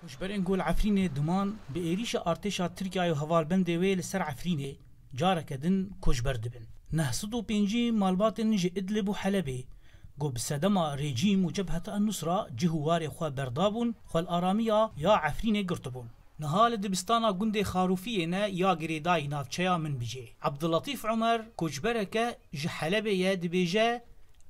Kuşberên Gol Efrînê diman bi êrişa artêşa Tirkiyeyê û hevalbendê wê li ser Efrînê careke din koçber dibin. 905 malbatên ji İdlib û Helebê got bi sedema rejîm û Cebheta en-Nusra cih û warê xwe berdabûn, xwe li aramiya ya Efrînê girtibûn. Niha li dibistana gundê Xarûfiyê ne ya girêdayî navçeya min bijê. Abdulatif Umer koçbereke ji Helebê ye dibêje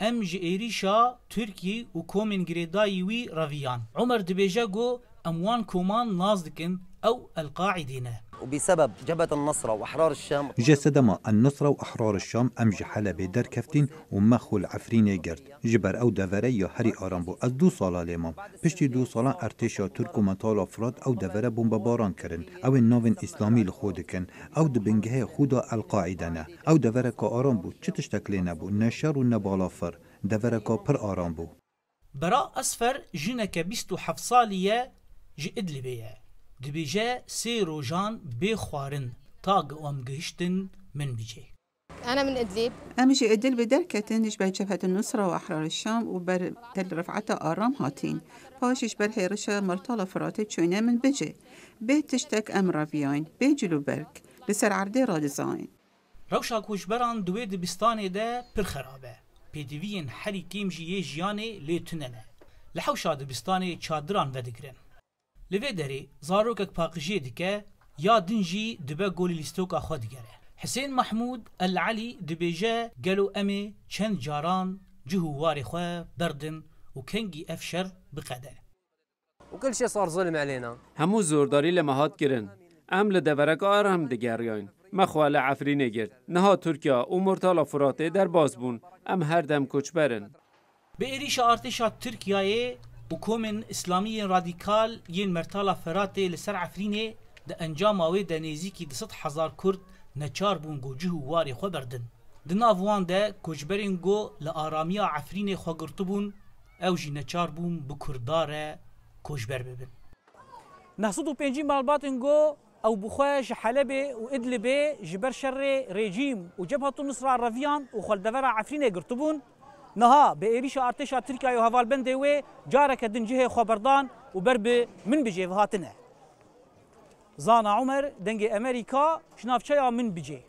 em ji êrişa Tirkî û komên girêdayî wî reviyan. Umer dibêje got em wan koman naz dikin ew El-Qaîdê ne. وبسبب جبهة النصرة وأحرار الشام جسدما النصرة وأحرار الشام أم جي حلبي در كفتين ومخو العفريني گرد جبر أو دفره يا هري آرام بو از 2 سالا ليمام پشتی 2 سالا ارتشا ترک و مطال افراد أو دفره بمباران کرن أو النوين إسلامي لخود کن أو دبنگه خودا القاعدة نه أو دفره که آرام بو چه تشتکلی نبو نشر و نبالافر دفره که پر آرام بو برا أسفر جنك 27 سالية جي إدلبية دبيجا سي روجان بخوارن طاق وام قهشتن من بيجي. أنا من إدلب. أمشي إدلب دركتن يشبه جبهة النصرة وأحرار الشام وبر تل رفعتها آرام هاتين. باشش بر هيرشا مرطالة فراتي تشوينا من بيجي. بيت تشتك أم رافياين بيجلو برك لسر عردي رادزاين. روشا كوشبران دوي دبستاني دا پر خرابه. بيدوين حري كيمجي يجياني ليتننه. لحوشا دبستاني چادران ودگرن. لوی دری زاروکک پاقجی دیکه یا دنجی دبه گولی لیستوکا خود گره. حسین محمود العلی دبیجه گلو امی چند جاران جهواری خواه بردن و کنگی افشر بقده. وكل شيء صار ظلم علينا. همو زورداری لمهات گرن. ام لدورک آر هم دگریاین. مخوال عفرینه گرد. نها ترکیا و مرتالا فراته در باز بون. ام هر دم کچ برن. به ایریش ارتشا ترکیه حکومت اسلامی رادیکال ین مرتالا فراته لسر عفرینه ده انجام آوی ده نزیکی 200,000 کرد نچار بون گو جهو واری خو بردن. دناوان ده کجبرین گو لآرامیا عفرینه خو گرتبون او جی نچار بون بکردار کجبر ببن. 905 مالباتن گو او بخواش حلبه و ادلبه جبر شر رژیم و جبهة النصرة رفيان و خل دفرع عفرینه گرتبون نها بإيريشا ارتشا تركيا وهفالبندي وي جارك دنجه خبردان وبرب من بجي هاتنه زانا عمر دنجي امريكا شناف من بجي